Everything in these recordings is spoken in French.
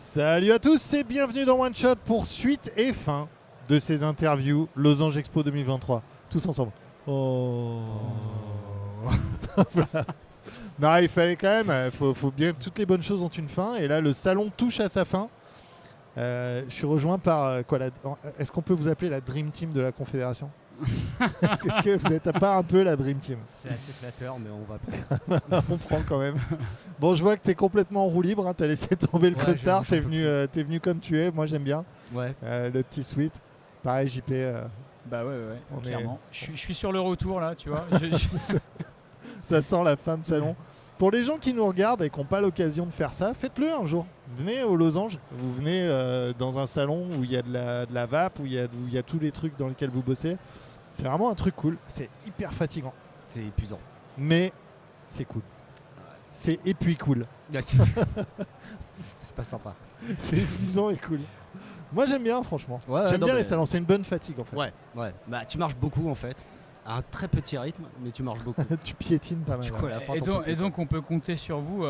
Salut à tous et bienvenue dans One Shot pour suite et fin de ces interviews Losange Expo 2023. Tous ensemble. Oh. Voilà. Non, il fallait quand même, faut bien, toutes les bonnes choses ont une fin et là le salon touche à sa fin. Je suis rejoint par est-ce qu'on peut vous appeler la Dream Team de la Confédération? Est-ce que vous n'êtes pas un peu la Dream Team? C'est assez flatteur, mais on va prendre. On prend quand même. Bon, je vois que tu es complètement en roue libre, hein, tu as laissé tomber le costard, t'es venu comme tu es, moi j'aime bien. Ouais. Le petit sweat. Pareil, JP. Bah ouais, clairement. Je suis sur le retour là, tu vois. Ça sent la fin de salon. Pour les gens qui nous regardent et qui n'ont pas l'occasion de faire ça, faites-le un jour. Venez aux Losange, vous venez dans un salon où il y a de la vape, où il y a tous les trucs dans lesquels vous bossez. C'est vraiment un truc cool. C'est hyper fatigant. C'est épuisant. Mais c'est cool. C'est et puis cool. Ouais, c'est pas sympa. C'est épuisant et cool. Moi j'aime bien franchement. Ouais, j'aime bien les salons, c'est une bonne fatigue en fait. Ouais. Bah tu marches beaucoup en fait. À un très petit rythme, mais tu marches beaucoup. Tu piétines pas mal. Du coup, à la fin, et donc on peut compter sur vous,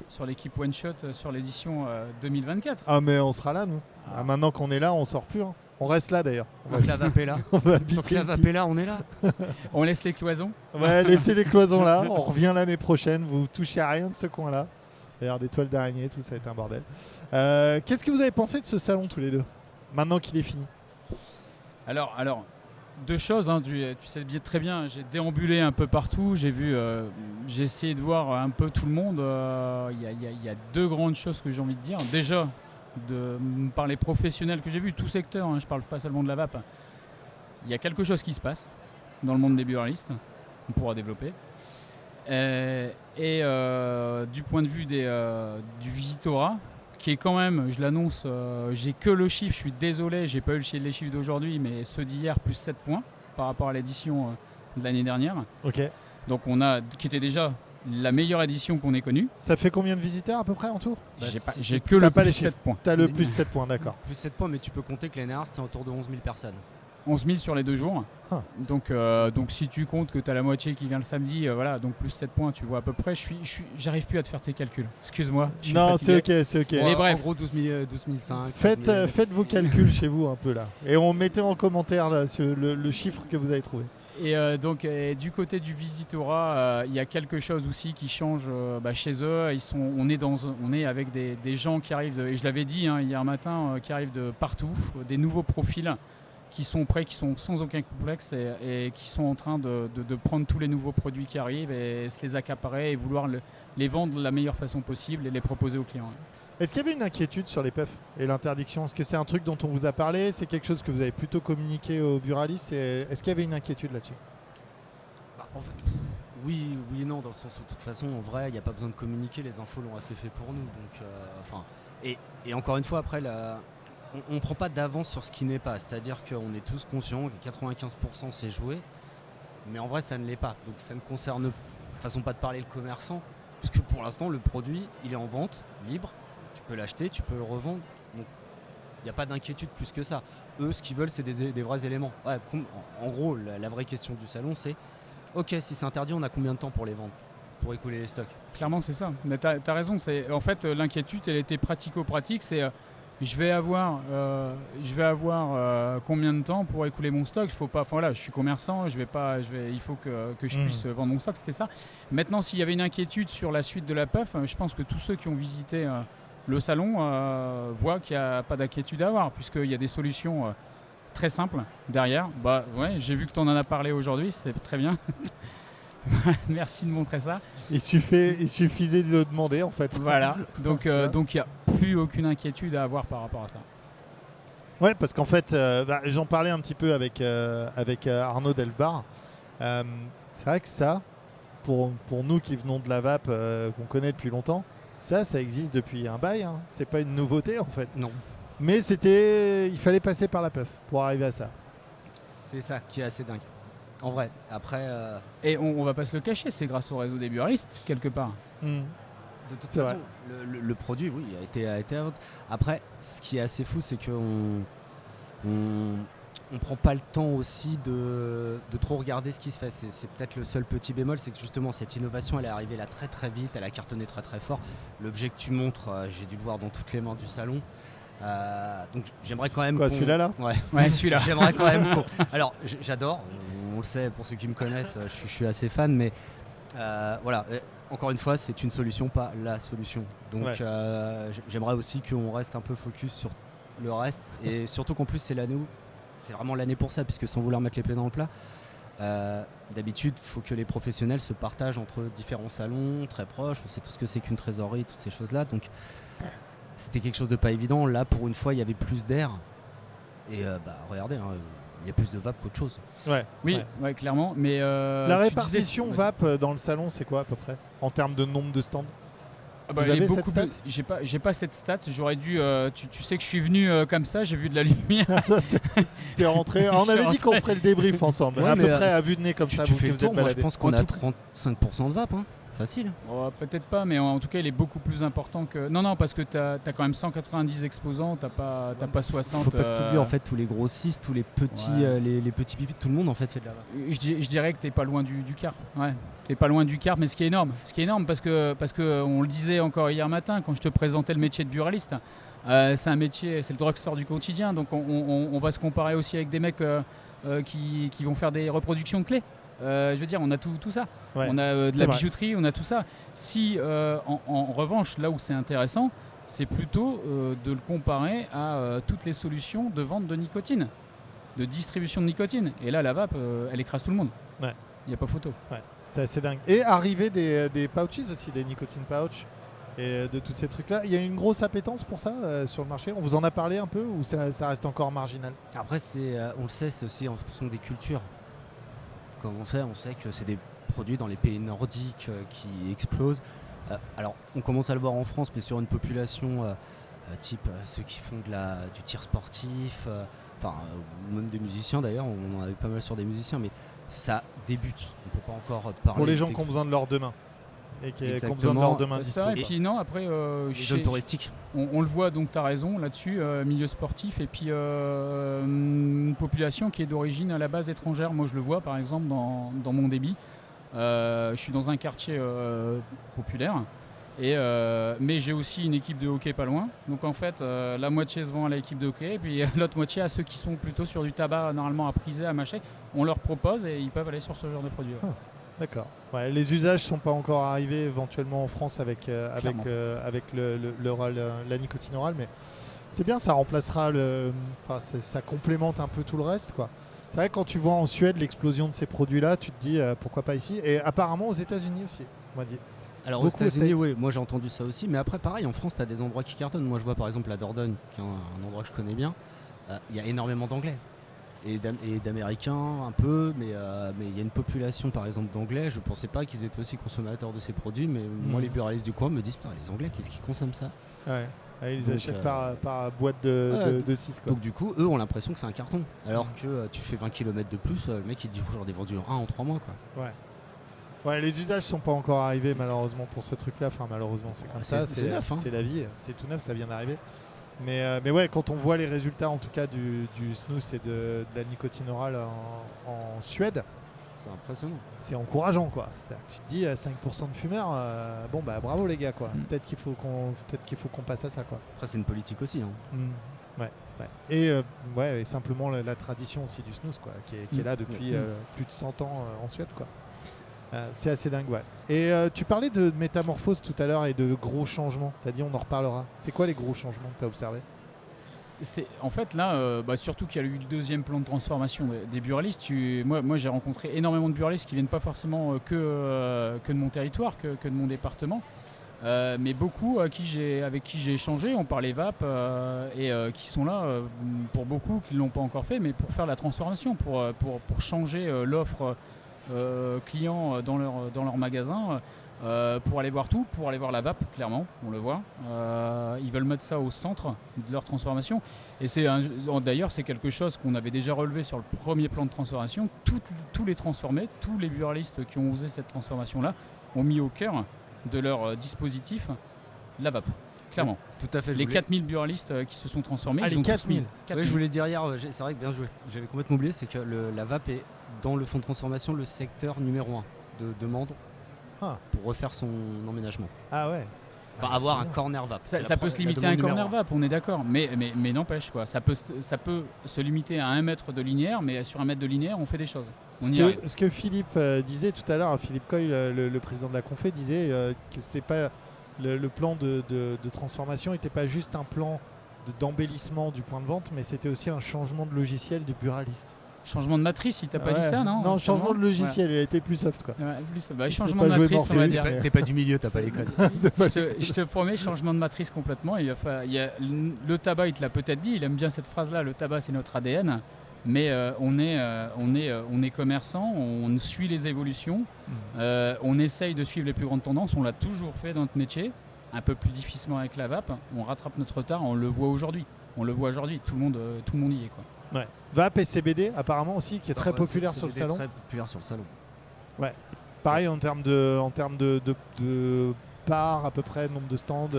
sur l'équipe One Shot, sur l'édition 2024. Ah mais on sera là nous. Ah, maintenant qu'on est là, on sort plus. Hein. On reste là d'ailleurs. Donc la vape est là. On va habiter Donc la ici. vape est là, on est là. On laisse les cloisons. Ouais, laissez les cloisons là. On revient l'année prochaine. Vous touchez à rien de ce coin-là. D'ailleurs, des toiles d'araignée, tout ça va être un bordel. Qu'est-ce que vous avez pensé de ce salon tous les deux, maintenant qu'il est fini? Alors, deux choses. Hein, tu sais très bien. J'ai déambulé un peu partout. J'ai essayé de voir un peu tout le monde. Il y a deux grandes choses que j'ai envie de dire. Déjà, par les professionnels que j'ai vus, tout secteur. Hein, je parle pas seulement de la vape. Il y a quelque chose qui se passe dans le monde des buralistes. On pourra développer. Du point de vue du visitorat, qui est quand même, je l'annonce, j'ai que le chiffre, je suis désolé, j'ai pas eu les chiffres d'aujourd'hui, mais ceux d'hier plus 7 points par rapport à l'édition de l'année dernière. Ok. Donc qui était déjà la meilleure édition qu'on ait connue. Ça fait combien de visiteurs à peu près en tout? J'ai que le plus 7 points. T'as le plus 7 points, d'accord. Plus 7 points, mais tu peux compter que l'année dernière c'était autour de 11 000 personnes. 11 000 sur les 2 jours. Ah. Donc si tu comptes que tu as la moitié qui vient le samedi, voilà, donc plus 7 points, tu vois à peu près. J'arrive plus à te faire tes calculs. Excuse-moi. Non, c'est ok. Mais Ouais, bref. En gros, 12 500. Faites vos calculs chez vous un peu là. Et on mettait en commentaire là, le chiffre que vous avez trouvé. Et du côté du visitorat, il y a quelque chose aussi qui change chez eux. On est avec des gens qui arrivent, et je l'avais dit hier matin, qui arrivent de partout, des nouveaux profils qui sont prêts, qui sont sans aucun complexe et qui sont en train de prendre tous les nouveaux produits qui arrivent et se les accaparer et vouloir les vendre de la meilleure façon possible et les proposer aux clients. Est-ce qu'il y avait une inquiétude sur les puffs et l'interdiction? Est-ce que c'est un truc dont on vous a parlé? C'est quelque chose que vous avez plutôt communiqué aux buralistes? Est-ce qu'il y avait une inquiétude là-dessus? En fait, oui et non, dans le sens où de toute façon, en vrai, il n'y a pas besoin de communiquer, les infos l'ont assez fait pour nous. Donc, et encore une fois, après, on ne prend pas d'avance sur ce qui n'est pas. C'est-à-dire qu'on est tous conscients que 95% c'est joué, mais en vrai, ça ne l'est pas. Donc ça ne concerne, façon pas de parler, le commerçant, puisque pour l'instant, le produit, il est en vente, libre. Tu peux l'acheter, tu peux le revendre. Donc il n'y a pas d'inquiétude plus que ça. Eux, ce qu'ils veulent, c'est des vrais éléments. Ouais, en gros, la vraie question du salon, c'est ok, si c'est interdit, on a combien de temps pour les vendre, pour écouler les stocks? Clairement, c'est ça. Mais tu as raison. En fait, l'inquiétude, elle était pratico-pratique. C'est je vais avoir combien de temps pour écouler mon stock? Je suis commerçant, il faut que je puisse vendre mon stock, c'était ça. Maintenant, s'il y avait une inquiétude sur la suite de la puff, je pense que tous ceux qui ont visité le salon voient qu'il n'y a pas d'inquiétude à avoir, puisqu'il y a des solutions très simples derrière. J'ai vu que tu en as parlé aujourd'hui, c'est très bien. Merci de montrer ça. Il suffisait de demander en fait. Voilà, donc il n'y a plus aucune inquiétude à avoir par rapport à ça. Ouais, parce qu'en fait, j'en parlais un petit peu avec Arnaud Delbar. C'est vrai que ça, pour nous qui venons de la vape, qu'on connaît depuis longtemps, ça existe depuis un bail. Hein. C'est pas une nouveauté en fait. Non. Mais il fallait passer par la puff pour arriver à ça. C'est ça qui est assez dingue. En vrai, après... Et on va pas se le cacher, c'est grâce au réseau des buralistes, quelque part. De toute façon, le produit, oui, a été à vente. Après, ce qui est assez fou, c'est qu'on on prend pas le temps aussi de trop regarder ce qui se fait. C'est peut-être le seul petit bémol, c'est que justement cette innovation elle est arrivée là très très vite, elle a cartonné très très fort. L'objet que tu montres, j'ai dû le voir dans toutes les mains du salon. Donc j'aimerais quand même. Quoi, celui-là là Ouais, celui-là. J'aimerais quand même. Alors j'adore, on le sait pour ceux qui me connaissent, je suis assez fan, mais voilà. Encore une fois, c'est une solution, pas la solution. Donc j'aimerais aussi qu'on reste un peu focus sur le reste, et surtout qu'en plus c'est vraiment l'année pour ça, puisque sans vouloir mettre les pieds dans le plat, d'habitude il faut que les professionnels se partagent entre différents salons très proches, on sait tout ce que c'est qu'une trésorerie, toutes ces choses là, donc c'était quelque chose de pas évident. Là pour une fois il y avait plus d'air, et regardez, il y a plus de vape qu'autre chose. Ouais, clairement, mais la répartition vape dans le salon, c'est quoi à peu près en termes de nombre de stands? Vous avez cette stat? J'ai pas cette stat. J'aurais dû. Tu sais que je suis venu comme ça. J'ai vu de la lumière. T'es rentré. On avait dit qu'on ferait le débrief ensemble. À peu près à vue de nez comme ça. Tu fais le tour. Moi, je pense qu'on a 35% de vape. Facile. Peut-être pas, mais en tout cas, il est beaucoup plus important que. Non, parce que t'as quand même 190 exposants. T'as pas 60. Faut pas que t'oublies en fait tous les grossistes, tous les petits, les petits pipis. Tout le monde en fait de la vape. Je dirais que t'es pas loin du quart. Ouais. T'es pas loin du quart, mais ce qui est énorme parce que on le disait encore hier matin quand je te présentais le métier de buraliste. C'est un métier, c'est le drugstore du quotidien, donc on va se comparer aussi avec des mecs qui vont faire des reproductions de clés. Je veux dire, on a tout ça. Ouais, on a de la bijouterie, on a tout ça. Si en revanche, là où c'est intéressant, c'est plutôt de le comparer à toutes les solutions de vente de nicotine, de distribution de nicotine. Et là, la vape, elle écrase tout le monde. Il n'y a pas photo. C'est assez dingue. Et arriver des pouches aussi, des nicotine pouch et de tous ces trucs-là. Il y a une grosse appétence pour ça sur le marché. On vous en a parlé un peu ou ça reste encore marginal? Après, on le sait, c'est aussi en fonction des cultures. Comme on sait que c'est des produits dans les pays nordiques qui explosent. Alors, on commence à le voir en France, mais sur une population type ceux qui font du tir sportif, ou même des musiciens d'ailleurs. On en a eu pas mal sur des musiciens, mais ça débute. On peut pas encore parler. Pour les gens qui ont besoin de leurs deux mains. Et qui ont besoin de leurs deux mains. Ça, et puis non, après, les zones touristiques. On le voit, donc tu as raison là-dessus, milieu sportif, et puis une population qui est d'origine à la base étrangère. Moi, je le vois par exemple dans mon débit. Je suis dans un quartier populaire, mais j'ai aussi une équipe de hockey pas loin. Donc en fait, la moitié se vend à l'équipe de hockey, et puis l'autre moitié à ceux qui sont plutôt sur du tabac, normalement à priser, à mâcher. On leur propose et ils peuvent aller sur ce genre de produit. D'accord. Les usages ne sont pas encore arrivés éventuellement en France avec la nicotine orale, mais c'est bien, ça remplacera ça complémente un peu tout le reste, quoi. C'est vrai que quand tu vois en Suède l'explosion de ces produits-là, tu te dis pourquoi pas ici. Et apparemment aux États-Unis aussi, on m'a dit. Alors aux États-Unis, oui, moi j'ai entendu ça aussi, mais après pareil, en France, tu as des endroits qui cartonnent. Moi je vois par exemple la Dordogne, qui est un endroit que je connais bien, il y a énormément d'anglais. Et d'américains un peu, mais il y a une population par exemple d'anglais. Je pensais pas qu'ils étaient aussi consommateurs de ces produits, mais moi les buralistes du coin me disent les anglais, qu'est-ce qu'ils consomment ça? Ils achètent par boîte de 6 quoi. Donc du coup eux ont l'impression que c'est un carton, alors que tu fais 20 km de plus, le mec il te dit j'en ai vendu un en 3 mois quoi. Les usages sont pas encore arrivés malheureusement pour ce truc là, malheureusement c'est comme ça, c'est neuf, c'est la vie, c'est tout neuf, ça vient d'arriver. Mais quand on voit les résultats en tout cas du snus et de la nicotine orale en Suède, c'est impressionnant. C'est encourageant quoi. Tu te dis 5% de fumeurs, bravo les gars quoi. Peut-être qu'il faut qu'on passe à ça quoi. Après c'est une politique aussi. Et simplement la tradition aussi du snus quoi, qui est là depuis plus de 100 ans en Suède quoi. C'est assez dingue, Et tu parlais de métamorphose tout à l'heure et de gros changements. Tu as dit on en reparlera. C'est quoi les gros changements que tu as observés? En fait là, surtout qu'il y a eu le deuxième plan de transformation des buralistes. Moi j'ai rencontré énormément de buralistes qui viennent pas forcément que de mon territoire, que de mon département. Mais beaucoup avec qui j'ai échangé, on parlait vape et qui sont là pour beaucoup qui ne l'ont pas encore fait, mais pour faire la transformation, pour changer l'offre clients dans leur magasin, pour aller voir tout, pour aller voir la vape, clairement, on le voit. Ils veulent mettre ça au centre de leur transformation. Et d'ailleurs, c'est quelque chose qu'on avait déjà relevé sur le premier plan de transformation. Tous les transformés, tous les buralistes qui ont osé cette transformation-là, ont mis au cœur de leur dispositif la vape. clairement. Tout à fait. Les 4000 buralistes qui se sont transformés. Ah, ils les ont 4000. Oui, je voulais dire hier, c'est vrai que bien joué. J'avais complètement oublié, c'est que la VAP est dans le fonds de transformation le secteur numéro 1 de demande pour refaire son emménagement. Ah ouais. Enfin, avoir un corner VAP. Ça peut se limiter à un corner VAP, on est d'accord, mais n'empêche quoi. Ça peut se limiter à 1 mètre de linéaire, mais sur 1 mètre de linéaire, on fait des choses. Ce que Philippe disait tout à l'heure, Philippe Coy, le président de la Confé, disait que c'est pas le plan de transformation n'était pas juste un plan d'embellissement du point de vente, mais c'était aussi un changement de logiciel du buraliste. Changement de matrice, il t'a pas dit ça, non? Non, changement de logiciel, il a été plus soft quoi. Changement de matrice, on va dire. T'es pas du milieu, t'as pas les codes. Je te promets, changement de matrice complètement. Le tabac, il te l'a peut-être dit, il aime bien cette phrase-là, le tabac c'est notre ADN, mais on est commerçant, on suit les évolutions, on essaye de suivre les plus grandes tendances, on l'a toujours fait dans notre métier, un peu plus difficilement avec la vape, on rattrape notre retard, on le voit aujourd'hui, tout le monde y est quoi. Ouais. Vape et CBD apparemment aussi qui est très populaire sur le salon. Très populaire sur le salon. Ouais. Pareil en termes de part à peu près, nombre de stands.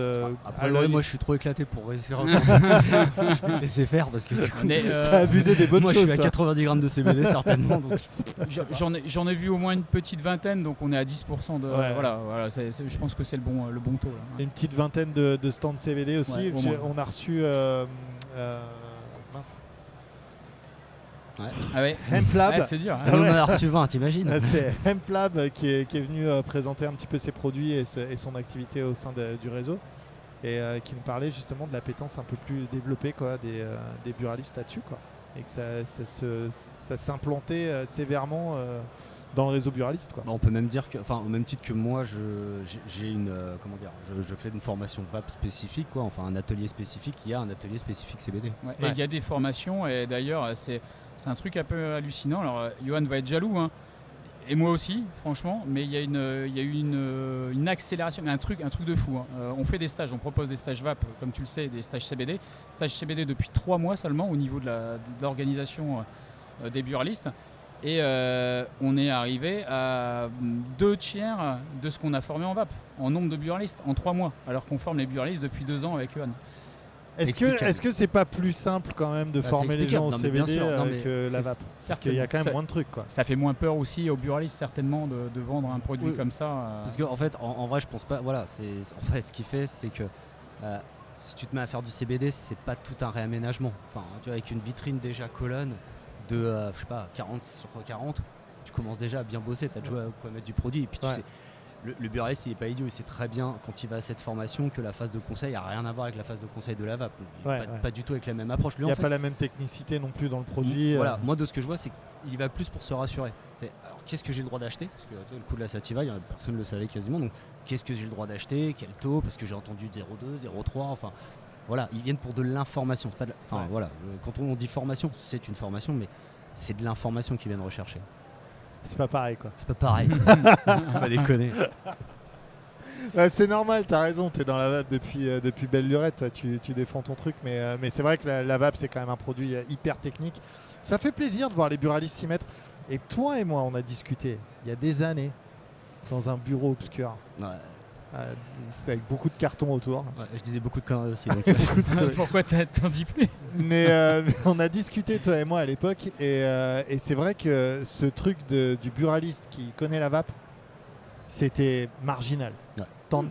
Après, moi je suis trop éclaté pour réussir. Je vais te laisser faire parce que t'as abusé des bonnes moi, choses. Moi je suis à 90 grammes de CBD certainement. Donc. J'en ai vu au moins une petite vingtaine, donc on est à 10% de. Ouais. Voilà, je pense que c'est le bon taux. Là. Une petite vingtaine de stands CBD aussi. Ouais, on a reçu. Mince. Ouais. Ah ouais. Hemplab. C'est dur. On en a reçu 20, t'imagines. C'est Hemplab qui est venu présenter un petit peu ses produits et son activité au sein du réseau et qui nous parlait justement de l'appétence un peu plus développée quoi, des buralistes là-dessus quoi. Et que ça s'implantait sévèrement dans le réseau buraliste quoi. On peut même dire que, au même titre que moi, j'ai une je fais une formation VAP spécifique quoi, enfin un atelier spécifique. Il y a un atelier spécifique CBD. Ouais. Et il y a des formations et d'ailleurs c'est un truc un peu hallucinant. Alors Johan va être jaloux, hein, et moi aussi, franchement, mais il y a eu une accélération, mais un truc de fou. Hein. On fait des stages, on propose des stages VAP, comme tu le sais, des stages CBD. Stages CBD depuis 3 mois seulement au niveau de l'organisation des buralistes. Et on est arrivé à 2/3 de ce qu'on a formé en VAP, en nombre de buralistes, en 3 mois, alors qu'on forme les buralistes depuis 2 ans avec Johan. Est-ce que c'est pas plus simple quand même de former les gens au CBD que la vape? Parce qu'il y a quand même moins de trucs quoi. Ça fait moins peur aussi aux buralistes certainement de vendre un produit comme ça. Parce qu'en fait, en vrai, je pense pas. Voilà, ce qu'il fait, c'est que si tu te mets à faire du CBD, c'est pas tout un réaménagement. Enfin, tu vois, avec une vitrine déjà colonne de 40 sur 40, tu commences déjà à bien bosser. Tu as déjà à mettre du produit et puis tu sais. Le buraliste, il n'est pas idiot, il sait très bien quand il va à cette formation que la phase de conseil n'a rien à voir avec la phase de conseil de la vape. Pas du tout avec la même approche. Il n'y a pas la même technicité non plus dans le produit. Voilà, moi de ce que je vois, c'est qu'il y va plus pour se rassurer. Alors qu'est-ce que j'ai le droit d'acheter? Parce que le coup de la sativa, personne ne le savait quasiment. Donc qu'est-ce que j'ai le droit d'acheter? Quel taux? Parce que j'ai entendu 0,2, 0,3. Enfin voilà, ils viennent pour de l'information. C'est pas voilà, quand on dit formation, c'est une formation, mais c'est de l'information qu'ils viennent rechercher. C'est pas pareil quoi. C'est pas pareil. Pas déconner. C'est normal, t'as raison, t'es dans la vape depuis belle lurette, toi, tu défends ton truc, mais c'est vrai que la vape c'est quand même un produit hyper technique. Ça fait plaisir de voir les buralistes s'y mettre. Et toi et moi on a discuté il y a des années dans un bureau obscur. Ouais. Avec beaucoup de cartons autour. Ouais, je disais beaucoup de conneries aussi. Donc pourquoi t'en dis plus? mais on a discuté toi et moi à l'époque et c'est vrai que ce truc du buraliste qui connaît la vape, c'était marginal. Ouais.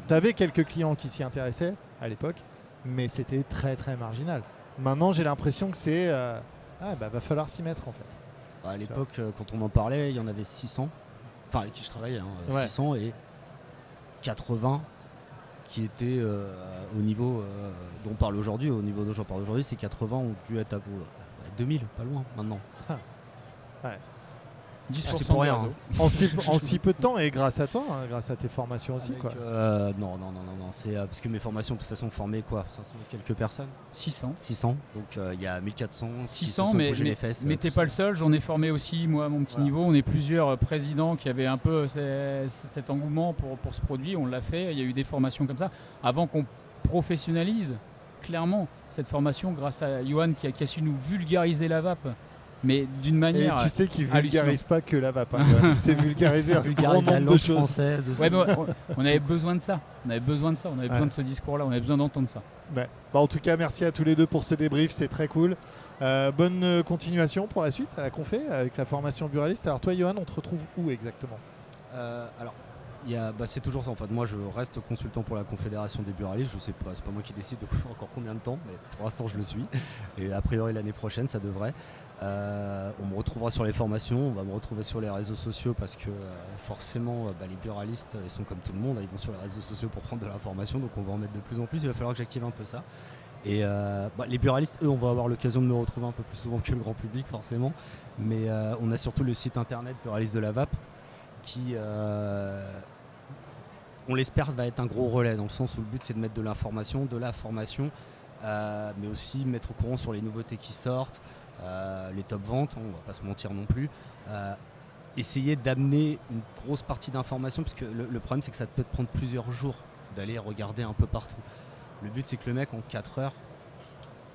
T'avais quelques clients qui s'y intéressaient à l'époque, mais c'était très très marginal. Maintenant j'ai l'impression que c'est va falloir s'y mettre en fait. À l'époque quand on en parlait, il y en avait 600, enfin avec qui je travaillais, 600 et 80 qui étaient au niveau dont on parle aujourd'hui, ces 80 ont dû être à 2000, pas loin maintenant. Ouais. 10% c'est pour rien. En si peu de temps et grâce à toi, grâce à tes formations aussi. Quoi. Non. C'est parce que mes formations de toute façon formaient quoi 500 quelques personnes 600. Donc il y a 1400. 600, mais t'es pas le seul. J'en ai formé aussi, moi, à mon petit niveau. On est plusieurs présidents qui avaient un peu cet engouement pour ce produit. On l'a fait. Il y a eu des formations comme ça. Avant qu'on professionnalise clairement cette formation grâce à Johan qui a su nous vulgariser la vape mais d'une Et manière. tu sais qu'il hallucinante. vulgarise pas que la vape. Hein, il sait vulgariser un grand Vulgarise la nombre de langue choses. française aussi. Ouais, mais on avait besoin de ça. On avait besoin de ça. On avait besoin Ouais. de ce discours-là. On avait besoin d'entendre ça. Ouais. Bah, en tout cas, merci à tous les deux pour ce débrief, c'est très cool. Bonne continuation pour la suite à la confé avec la formation buraliste. Alors toi, Johan, on te retrouve où exactement? Alors, c'est toujours ça en fait. Moi, je reste consultant pour la Confédération des buralistes. Je sais pas, c'est pas moi qui décide de encore combien de temps, mais pour l'instant, je le suis. Et a priori, l'année prochaine, ça devrait. On me retrouvera sur les formations, on va me retrouver sur les réseaux sociaux parce que forcément, les buralistes, ils sont comme tout le monde, ils vont sur les réseaux sociaux pour prendre de l'information, donc on va en mettre de plus en plus. Il va falloir que j'active un peu ça. Et les buralistes, eux, on va avoir l'occasion de me retrouver un peu plus souvent que le grand public, forcément. Mais on a surtout le site internet Buraliste de la Vape qui, on l'espère, va être un gros relais dans le sens où le but c'est de mettre de la formation, mais aussi mettre au courant sur les nouveautés qui sortent, les top ventes, on va pas se mentir non plus. Essayer d'amener une grosse partie d'informations parce que le problème c'est que ça peut te prendre plusieurs jours d'aller regarder un peu partout. Le but c'est que le mec en 4 heures,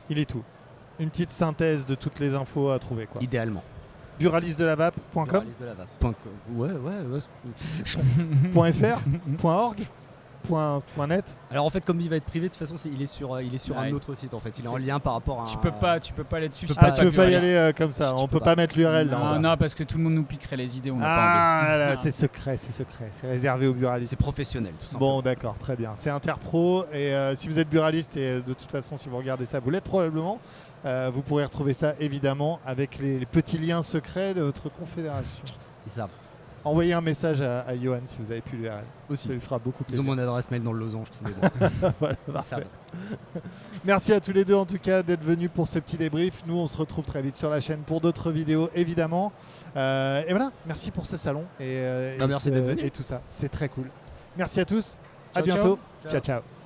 Il est tout. Une petite synthèse de toutes les infos à trouver, quoi. idéalement. Buralistdelavape.com, Buraliste de la Vape. Ouais. .fr, .org, .net. Alors en fait, comme il va être privé, de toute façon, il est sur un Ouais. autre site en fait. Il est en C'est- lien par rapport à. Tu peux pas aller dessus. peux si pas- Ah, t'as tu veux pas y buraliste. aller comme ça, Tu on peux peut pas mettre l'URL là. Non, non, parce que tout le monde nous piquerait les idées. On n'a pas envie. Ah là, Non. c'est secret, c'est réservé aux buralistes. C'est professionnel, tout simplement. Bon, d'accord, très bien. C'est Interpro et si vous êtes buraliste et de toute façon, si vous regardez ça, vous l'êtes probablement. Vous pourrez retrouver ça évidemment avec les petits liens secrets de votre confédération. C'est ça. Envoyez un message à Johan si vous avez plus l'URL. Aussi. Ça lui fera beaucoup Ils ont plaisir. mon adresse mail dans le losange tous les deux. Voilà, Ils parfait. savent. Merci à tous les deux en tout cas d'être venus pour ce petit débrief. Nous on se retrouve très vite sur la chaîne pour d'autres vidéos évidemment. Et voilà, merci pour ce salon et Merci d'être venu. et tout ça. C'est très cool. Merci à tous. À Ciao, bientôt. ciao. Ciao ciao.